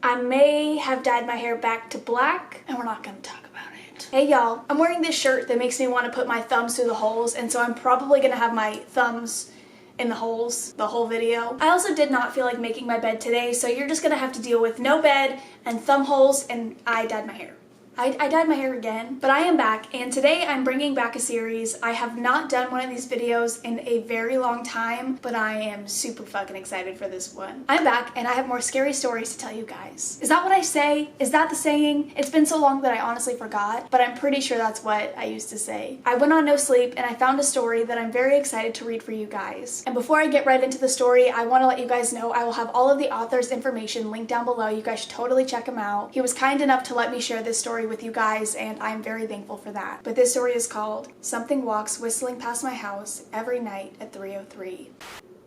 I may have dyed my hair back to black, and we're not gonna talk about it. Hey y'all, I'm wearing this shirt that makes me want to put my thumbs through the holes, and so I'm probably gonna have my thumbs in the holes the whole video. I also did not feel like making my bed today, so you're just gonna have to deal with no bed and thumb holes, and I dyed my hair. I dyed my hair again, but I am back, and today I'm bringing back a series. I have not done one of these videos in a very long time, but I am super fucking excited for this one. I'm back, and I have more scary stories to tell you guys. Is that what I say? Is that the saying? It's been so long that I honestly forgot, but I'm pretty sure that's what I used to say. I went on no sleep, and I found a story that I'm very excited to read for you guys. And before I get right into the story, I want to let you guys know I will have all of the author's information linked down below. You guys should totally check him out. He was kind enough to let me share this story with you guys, and I'm very thankful for that. But this story is called Something Walks Whistling Past My House Every Night at 3:03.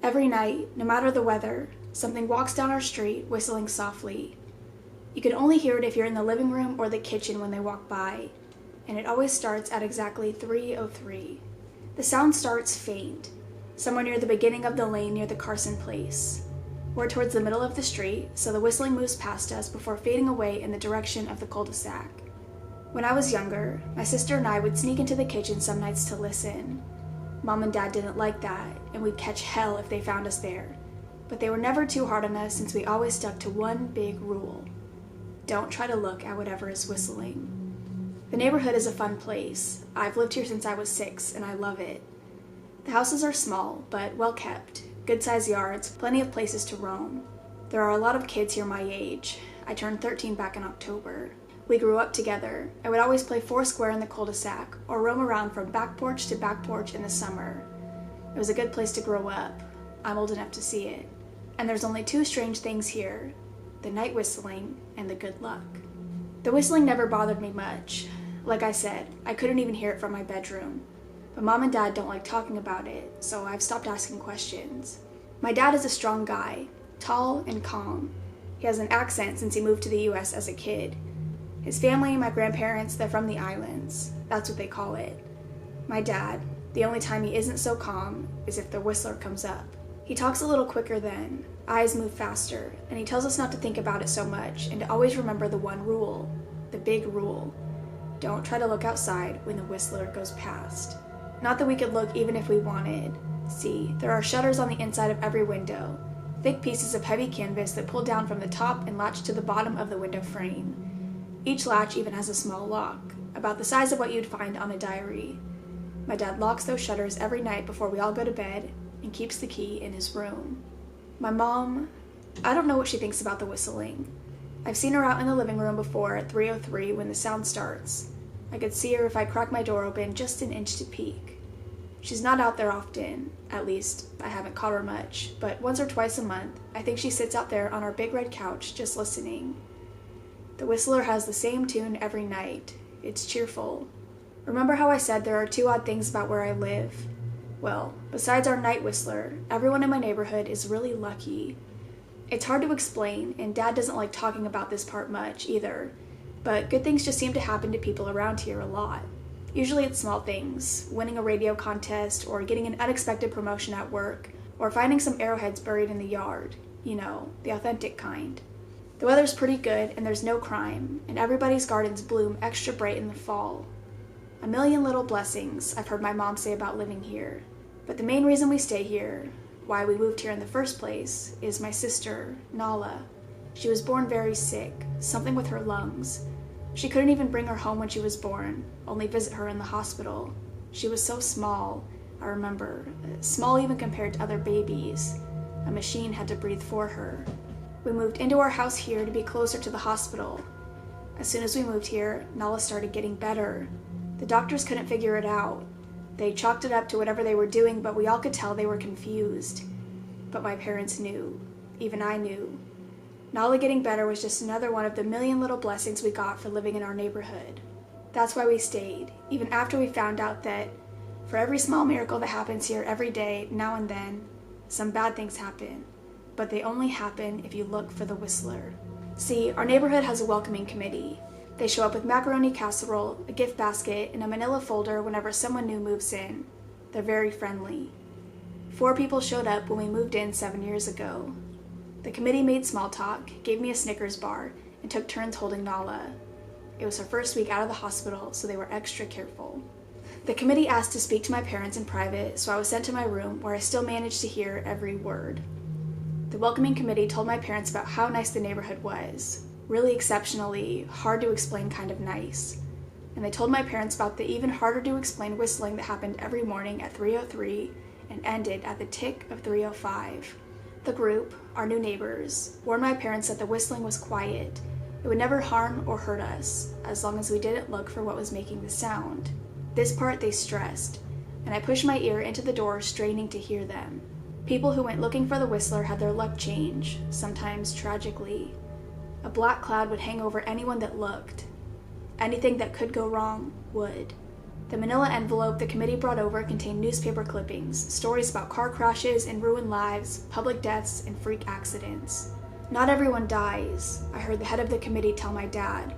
Every night, no matter the weather, something walks down our street whistling softly. You can only hear it if you're in the living room or the kitchen when they walk by, and it always starts at exactly 3:03. The sound starts faint, somewhere near the beginning of the lane near the Carson place. We're towards the middle of the street, so the whistling moves past us before fading away in the direction of the cul-de-sac. When I was younger, my sister and I would sneak into the kitchen some nights to listen. Mom and Dad didn't like that, and we'd catch hell if they found us there. But they were never too hard on us since we always stuck to one big rule. Don't try to look at whatever is whistling. The neighborhood is a fun place. I've lived here since I was 6, and I love it. The houses are small, but well kept. Good-sized yards, plenty of places to roam. There are a lot of kids here my age. I turned 13 back in October. We grew up together. I would always play foursquare in the cul-de-sac or roam around from back porch to back porch in the summer. It was a good place to grow up. I'm old enough to see it. And there's only two strange things here: the night whistling and the good luck. The whistling never bothered me much. Like I said, I couldn't even hear it from my bedroom. But Mom and Dad don't like talking about it, so I've stopped asking questions. My dad is a strong guy, tall and calm. He has an accent since he moved to the US as a kid. His family, my grandparents, they're from the islands. That's what they call it. My dad, the only time he isn't so calm is if the whistler comes up. He talks a little quicker then, eyes move faster, and he tells us not to think about it so much and to always remember the one rule, the big rule. Don't try to look outside when the whistler goes past. Not that we could look even if we wanted. See, there are shutters on the inside of every window, thick pieces of heavy canvas that pull down from the top and latch to the bottom of the window frame. Each latch even has a small lock, about the size of what you'd find on a diary. My dad locks those shutters every night before we all go to bed and keeps the key in his room. My mom, I don't know what she thinks about the whistling. I've seen her out in the living room before at 3:03 when the sound starts. I could see her if I cracked my door open just an inch to peek. She's not out there often, at least I haven't caught her much, but once or twice a month, I think she sits out there on our big red couch just listening. The whistler has the same tune every night. It's cheerful. Remember how I said there are two odd things about where I live? Well, besides our night whistler, everyone in my neighborhood is really lucky. It's hard to explain, and Dad doesn't like talking about this part much either, but good things just seem to happen to people around here a lot. Usually it's small things, winning a radio contest, or getting an unexpected promotion at work, or finding some arrowheads buried in the yard. You know, the authentic kind. The weather's pretty good, and there's no crime, and everybody's gardens bloom extra bright in the fall. A million little blessings, I've heard my mom say about living here. But the main reason we stay here, why we moved here in the first place, is my sister, Nala. She was born very sick, something with her lungs. She couldn't even bring her home when she was born, only visit her in the hospital. She was so small, I remember, small even compared to other babies. A machine had to breathe for her. We moved into our house here to be closer to the hospital. As soon as we moved here, Nala started getting better. The doctors couldn't figure it out. They chalked it up to whatever they were doing, but we all could tell they were confused. But my parents knew. Even I knew. Nala getting better was just another one of the million little blessings we got for living in our neighborhood. That's why we stayed, even after we found out that for every small miracle that happens here every day, now and then, some bad things happen. But they only happen if you look for the whistler. See, our neighborhood has a welcoming committee. They show up with macaroni casserole, a gift basket, and a manila folder whenever someone new moves in. They're very friendly. 4 people showed up when we moved in 7 years ago. The committee made small talk, gave me a Snickers bar, and took turns holding Nala. It was her first week out of the hospital, so they were extra careful. The committee asked to speak to my parents in private, so I was sent to my room where I still managed to hear every word. The welcoming committee told my parents about how nice the neighborhood was. Really exceptionally, hard to explain kind of nice. And they told my parents about the even harder to explain whistling that happened every morning at 3:03 and ended at the tick of 3:05. The group, our new neighbors, warned my parents that the whistling was quiet. It would never harm or hurt us, as long as we didn't look for what was making the sound. This part they stressed, and I pushed my ear into the door, straining to hear them. People who went looking for the whistler had their luck change, sometimes tragically. A black cloud would hang over anyone that looked. Anything that could go wrong would. The manila envelope the committee brought over contained newspaper clippings, stories about car crashes and ruined lives, public deaths, and freak accidents. Not everyone dies, I heard the head of the committee tell my dad,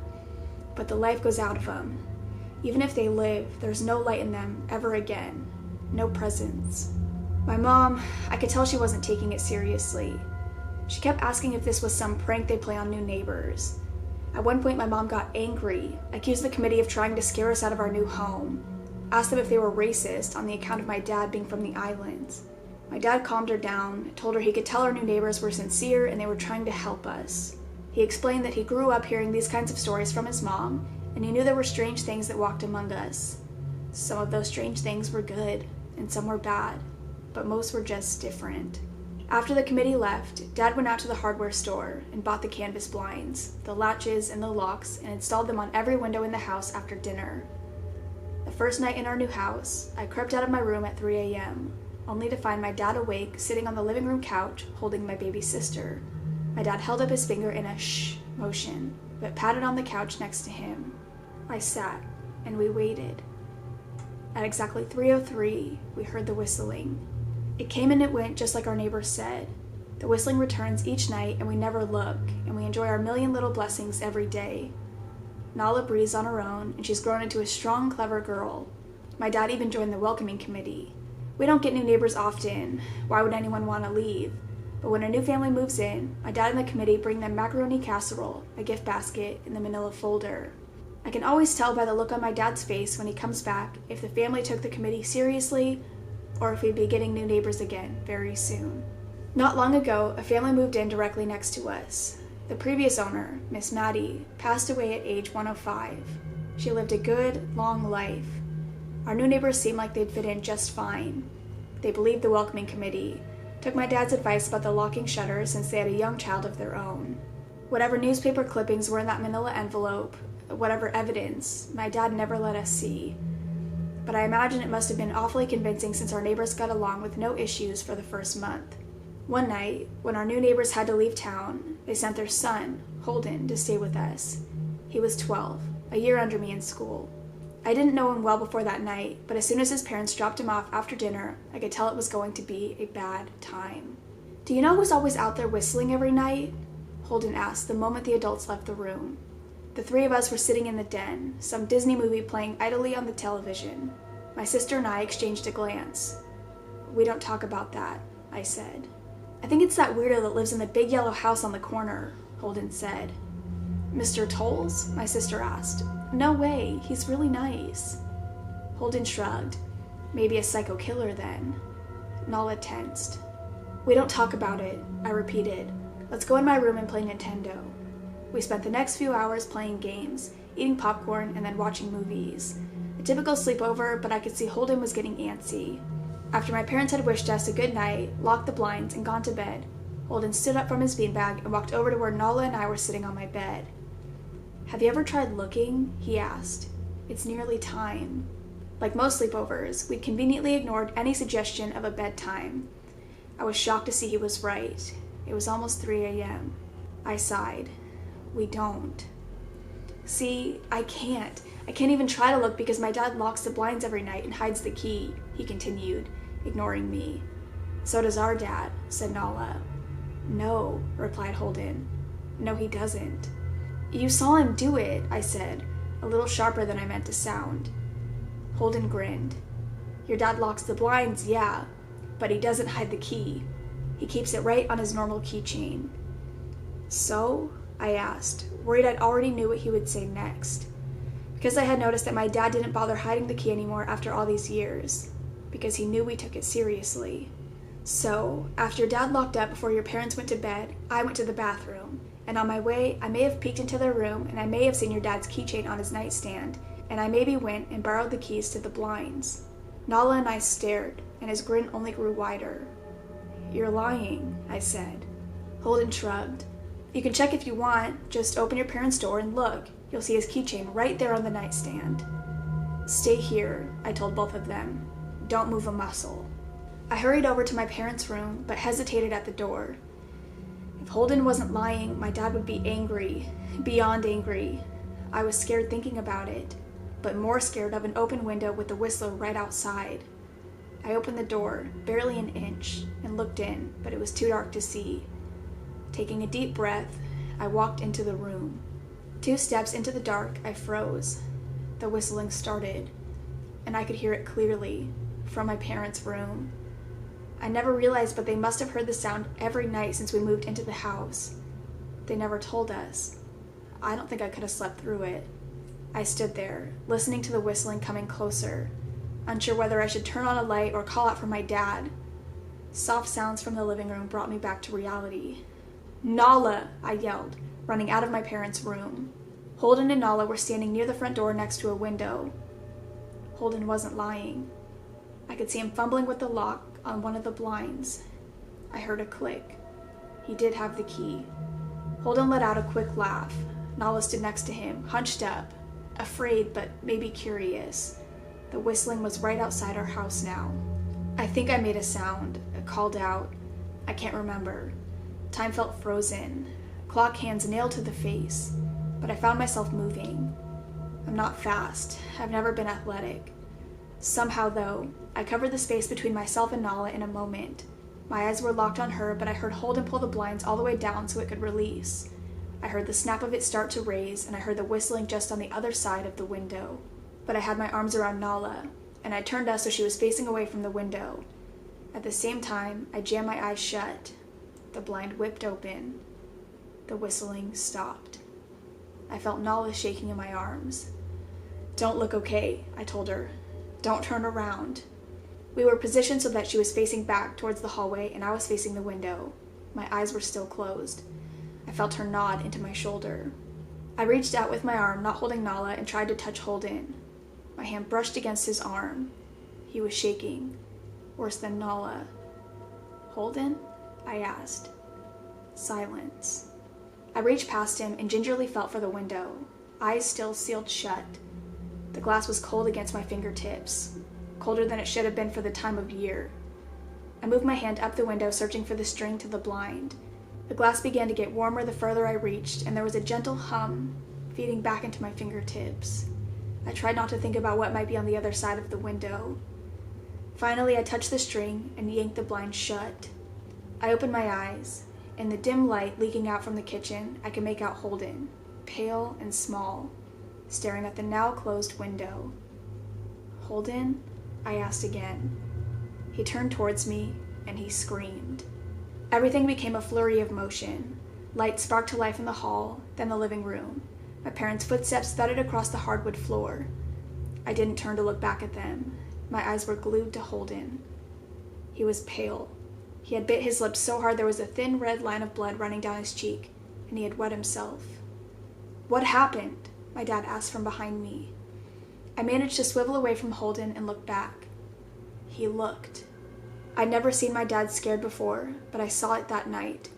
but the life goes out of them. Even if they live, there's no light in them ever again. No presence. My mom, I could tell she wasn't taking it seriously. She kept asking if this was some prank they play on new neighbors. At one point, my mom got angry, accused the committee of trying to scare us out of our new home, asked them if they were racist on the account of my dad being from the islands. My dad calmed her down, told her he could tell our new neighbors were sincere and they were trying to help us. He explained that he grew up hearing these kinds of stories from his mom, and he knew there were strange things that walked among us. Some of those strange things were good, and some were bad, but most were just different. After the committee left, Dad went out to the hardware store and bought the canvas blinds, the latches, and the locks, and installed them on every window in the house after dinner. The first night in our new house, I crept out of my room at 3 a.m., only to find my dad awake, sitting on the living room couch, holding my baby sister. My dad held up his finger in a shh motion, but patted on the couch next to him. I sat, and we waited. At exactly 3:03, we heard the whistling. It came and it went just like our neighbors said. The whistling returns each night and we never look, and we enjoy our million little blessings every day. Nala breathes on her own, and she's grown into a strong, clever girl. My dad even joined the welcoming committee. We don't get new neighbors often. Why would anyone want to leave? But when a new family moves in, my dad and the committee bring them macaroni casserole, a gift basket, and the manila folder. I can always tell by the look on my dad's face when he comes back if the family took the committee seriously or if we'd be getting new neighbors again very soon. Not long ago, a family moved in directly next to us. The previous owner, Miss Maddie, passed away at age 105. She lived a good, long life. Our new neighbors seemed like they'd fit in just fine. They believed the welcoming committee, took my dad's advice about the locking shutters since they had a young child of their own. Whatever newspaper clippings were in that manila envelope, whatever evidence, my dad never let us see. But I imagine it must have been awfully convincing since our neighbors got along with no issues for the first month. One night, when our new neighbors had to leave town, they sent their son, Holden, to stay with us. He was 12, a year under me in school. I didn't know him well before that night, but as soon as his parents dropped him off after dinner, I could tell it was going to be a bad time. "Do you know who's always out there whistling every night?" Holden asked the moment the adults left the room. The three of us were sitting in the den, some Disney movie playing idly on the television. My sister and I exchanged a glance. "We don't talk about that," I said. "I think it's that weirdo that lives in the big yellow house on the corner," Holden said. "Mr. Tolles?" my sister asked. "No way, he's really nice." Holden shrugged. "Maybe a psycho killer then." Nala tensed. "We don't talk about it," I repeated. "Let's go in my room and play Nintendo." We spent the next few hours playing games, eating popcorn, and then watching movies. A typical sleepover, but I could see Holden was getting antsy. After my parents had wished us a good night, locked the blinds, and gone to bed, Holden stood up from his beanbag and walked over to where Nala and I were sitting on my bed. "Have you ever tried looking?" he asked. "It's nearly time." Like most sleepovers, we'd conveniently ignored any suggestion of a bedtime. I was shocked to see he was right. It was almost 3 a.m. I sighed. "We don't." "See, I can't even try to look because my dad locks the blinds every night and hides the key," he continued, ignoring me. "So does our dad," said Nala. "No," replied Holden. "No, he doesn't." "You saw him do it," I said, a little sharper than I meant to sound. Holden grinned. "Your dad locks the blinds, yeah, but he doesn't hide the key." He keeps it right on his normal keychain. So? I asked, worried I'd already knew what he would say next. Because I had noticed that my dad didn't bother hiding the key anymore after all these years. Because he knew we took it seriously. So, after your dad locked up before your parents went to bed, I went to the bathroom. And on my way, I may have peeked into their room, and I may have seen your dad's keychain on his nightstand, and I maybe went and borrowed the keys to the blinds. Nala and I stared, and his grin only grew wider. You're lying, I said. Holden shrugged. You can check if you want. Just open your parents' door and look. You'll see his keychain right there on the nightstand. Stay here, I told both of them. Don't move a muscle. I hurried over to my parents' room, but hesitated at the door. If Holden wasn't lying, my dad would be angry, beyond angry. I was scared thinking about it, but more scared of an open window with the whistler right outside. I opened the door, barely an inch, and looked in, but it was too dark to see. Taking a deep breath, I walked into the room. 2 steps into the dark, I froze. The whistling started, and I could hear it clearly, from my parents' room. I never realized, but they must have heard the sound every night since we moved into the house. They never told us. I don't think I could have slept through it. I stood there, listening to the whistling coming closer, unsure whether I should turn on a light or call out for my dad. Soft sounds from the living room brought me back to reality. Nala, I yelled, running out of my parents' room. Holden and Nala were standing near the front door next to a window. Holden wasn't lying. I could see him fumbling with the lock on one of the blinds. I heard a click. He did have the key. Holden let out a quick laugh. Nala stood next to him, hunched up, afraid but maybe curious. The whistling was right outside our house now. I think I made a sound, called out. I can't remember. Time felt frozen, clock hands nailed to the face, but I found myself moving. I'm not fast. I've never been athletic. Somehow, though, I covered the space between myself and Nala in a moment. My eyes were locked on her, but I heard Holden pull the blinds all the way down so it could release. I heard the snap of it start to raise, and I heard the whistling just on the other side of the window. But I had my arms around Nala, and I turned us so she was facing away from the window. At the same time, I jammed my eyes shut. The blind whipped open. The whistling stopped. I felt Nala shaking in my arms. Don't look okay, I told her. Don't turn around. We were positioned so that she was facing back towards the hallway and I was facing the window. My eyes were still closed. I felt her nod into my shoulder. I reached out with my arm, not holding Nala, and tried to touch Holden. My hand brushed against his arm. He was shaking, worse than Nala. Holden? I asked. Silence. I reached past him and gingerly felt for the window, eyes still sealed shut. The glass was cold against my fingertips, colder than it should have been for the time of year. I moved my hand up the window, searching for the string to the blind. The glass began to get warmer the further I reached, and there was a gentle hum feeding back into my fingertips. I tried not to think about what might be on the other side of the window. Finally, I touched the string and yanked the blind shut. I opened my eyes. In the dim light leaking out from the kitchen, I could make out Holden, pale and small, staring at the now closed window. Holden? I asked again. He turned towards me, and he screamed. Everything became a flurry of motion. Light sparked to life in the hall, then the living room. My parents' footsteps thudded across the hardwood floor. I didn't turn to look back at them. My eyes were glued to Holden. He was pale. He had bit his lip so hard there was a thin red line of blood running down his cheek, and he had wet himself. What happened? My dad asked from behind me. I managed to swivel away from Holden and look back. He looked. I'd never seen my dad scared before, but I saw it that night.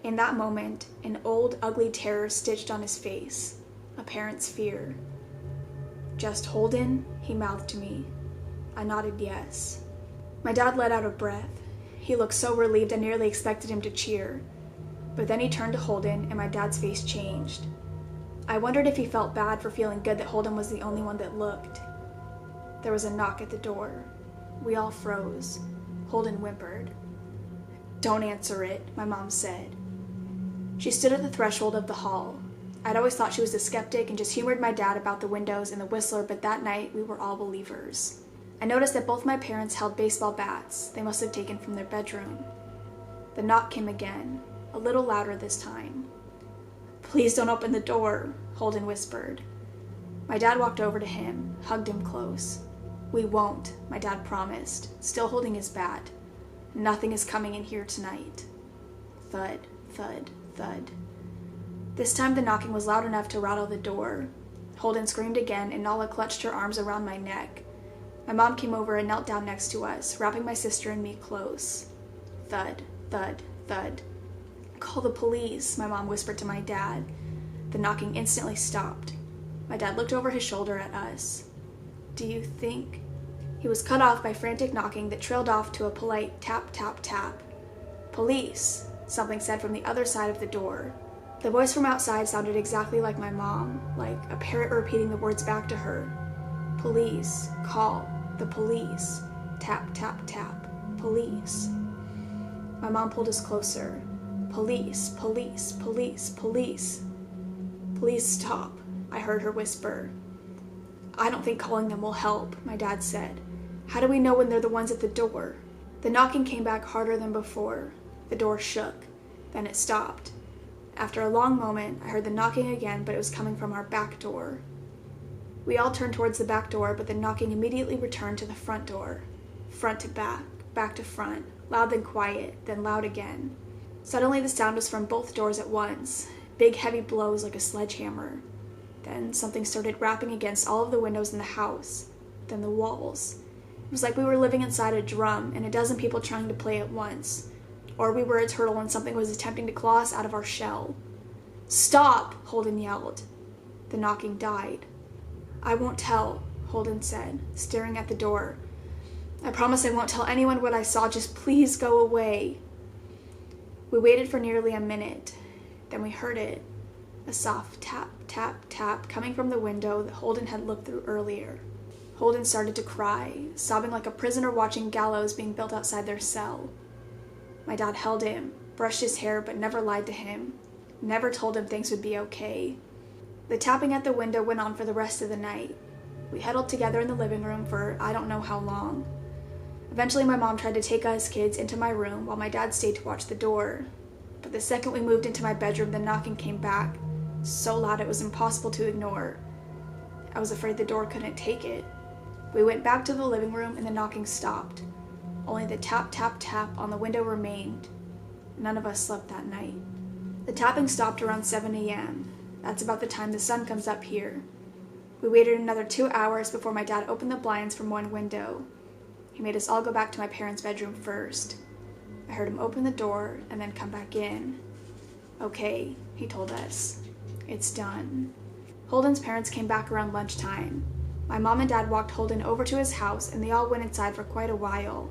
In that moment, an old, ugly terror stitched on his face, a parent's fear. Just Holden? He mouthed to me. I nodded yes. My dad let out a breath. He looked so relieved I nearly expected him to cheer. But then he turned to Holden and my dad's face changed. I wondered if he felt bad for feeling good that Holden was the only one that looked. There was a knock at the door. We all froze. Holden whimpered. Don't answer it, my mom said. She stood at the threshold of the hall. I'd always thought she was a skeptic and just humored my dad about the windows and the whistler, but that night we were all believers. I noticed that both my parents held baseball bats they must have taken from their bedroom. The knock came again, a little louder this time. "Please don't open the door," Holden whispered. My dad walked over to him, hugged him close. "We won't," my dad promised, still holding his bat. "Nothing is coming in here tonight." Thud, thud, thud. This time the knocking was loud enough to rattle the door. Holden screamed again, and Nala clutched her arms around my neck. My mom came over and knelt down next to us, wrapping my sister and me close. Thud, thud, thud. "Call the police," my mom whispered to my dad. The knocking instantly stopped. My dad looked over his shoulder at us. "Do you think?" He was cut off by frantic knocking that trailed off to a polite tap, tap, tap. "Police," something said from the other side of the door. The voice from outside sounded exactly like my mom, like a parrot repeating the words back to her. "Police, call, the police, tap, tap, tap, police." My mom pulled us closer. "Police, police, police, police." "Please stop," I heard her whisper. "I don't think calling them will help," my dad said. "How do we know when they're the ones at the door?" The knocking came back harder than before. The door shook. Then it stopped. After a long moment, I heard the knocking again, but it was coming from our back door. We all turned towards the back door, but the knocking immediately returned to the front door. Front to back to front, loud then quiet, then loud again. Suddenly the sound was from both doors at once, big heavy blows like a sledgehammer. Then something started rapping against all of the windows in the house, then the walls. It was like we were living inside a drum and a dozen people trying to play at once. Or we were a turtle and something was attempting to claw us out of our shell. "Stop!" Holden yelled. The knocking died. "I won't tell," Holden said, staring at the door. "I promise I won't tell anyone what I saw. Just please go away." We waited for nearly a minute. Then we heard it. A soft tap, tap, tap coming from the window that Holden had looked through earlier. Holden started to cry, sobbing like a prisoner watching gallows being built outside their cell. My dad held him, brushed his hair, but never lied to him, never told him things would be okay. The tapping at the window went on for the rest of the night. We huddled together in the living room for I don't know how long. Eventually my mom tried to take us kids into my room while my dad stayed to watch the door. But the second we moved into my bedroom, the knocking came back, so loud it was impossible to ignore. I was afraid the door couldn't take it. We went back to the living room and the knocking stopped. Only the tap, tap, tap on the window remained. None of us slept that night. The tapping stopped around 7 a.m. That's about the time the sun comes up here. We waited another 2 hours before my dad opened the blinds from one window. He made us all go back to my parents' bedroom first. I heard him open the door and then come back in. "Okay," he told us. "It's done." Holden's parents came back around lunchtime. My mom and dad walked Holden over to his house and they all went inside for quite a while.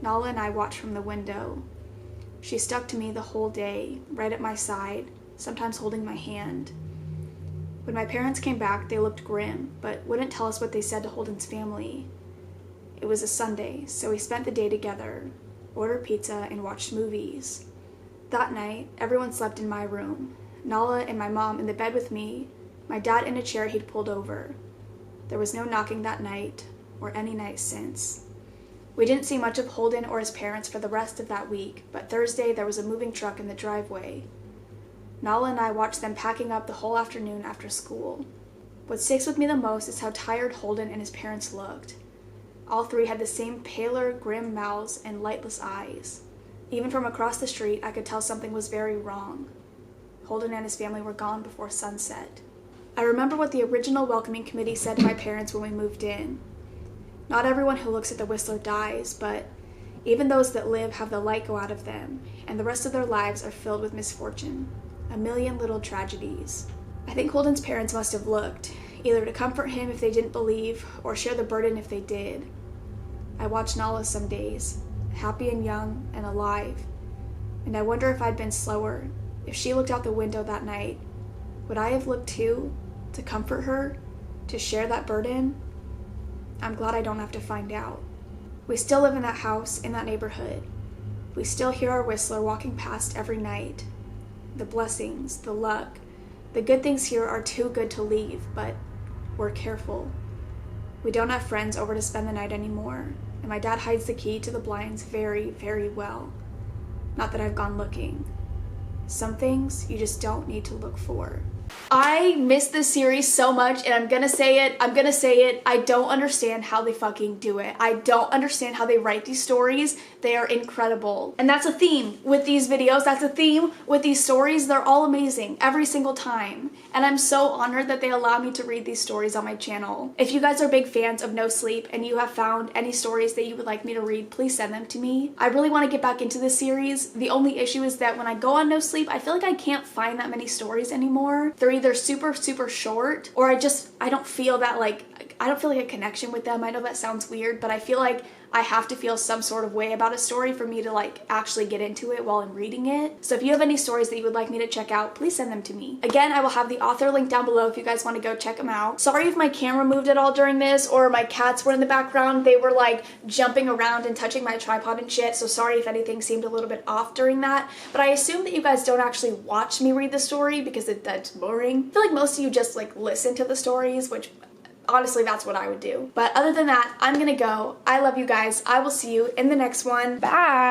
Nala and I watched from the window. She stuck to me the whole day, right at my side, sometimes holding my hand. When my parents came back, they looked grim, but wouldn't tell us what they said to Holden's family. It was a Sunday, so we spent the day together, ordered pizza, and watched movies. That night, everyone slept in my room. Nala and my mom in the bed with me, my dad in a chair he'd pulled over. There was no knocking that night, or any night since. We didn't see much of Holden or his parents for the rest of that week, but Thursday there was a moving truck in the driveway. Nala and I watched them packing up the whole afternoon after school. What sticks with me the most is how tired Holden and his parents looked. All three had the same paler, grim mouths and lightless eyes. Even from across the street, I could tell something was very wrong. Holden and his family were gone before sunset. I remember what the original welcoming committee said to my parents when we moved in. Not everyone who looks at the Whistler dies, but even those that live have the light go out of them, and the rest of their lives are filled with misfortune. A million little tragedies. I think Holden's parents must have looked, either to comfort him if they didn't believe, or share the burden if they did. I watch Nala some days, happy and young and alive, and I wonder if I'd been slower. If she looked out the window that night, would I have looked too, to comfort her, to share that burden? I'm glad I don't have to find out. We still live in that house, in that neighborhood. We still hear our Whistler walking past every night. The blessings, the luck, the good things here are too good to leave, but we're careful. We don't have friends over to spend the night anymore, and my dad hides the key to the blinds very, very well. Not that I've gone looking. Some things you just don't need to look for. I miss this series so much, and I'm gonna say it, I don't understand how they fucking do it. I don't understand how they write these stories. They are incredible. And that's a theme with these videos, that's a theme with these stories. They're all amazing every single time. And I'm so honored that they allow me to read these stories on my channel. If you guys are big fans of No Sleep and you have found any stories that you would like me to read, please send them to me. I really want to get back into this series. The only issue is that when I go on No Sleep, I feel like I can't find that many stories anymore. They're either super short, or I don't feel that I don't feel like a connection with them. I know that sounds weird, but I feel like I have to feel some sort of way about a story for me to actually get into it while I'm reading it. So if you have any stories that you would like me to check out, please send them to me. Again, I will have the author link down below if you guys want to go check them out. Sorry if my camera moved at all during this, or my cats were in the background. They were jumping around and touching my tripod and shit, so sorry if anything seemed a little bit off during that. But I assume that you guys don't actually watch me read the story because that's boring. I feel like most of you just listen to the stories, which honestly, that's what I would do. But other than that, I'm gonna go. I love you guys. I will see you in the next one. Bye!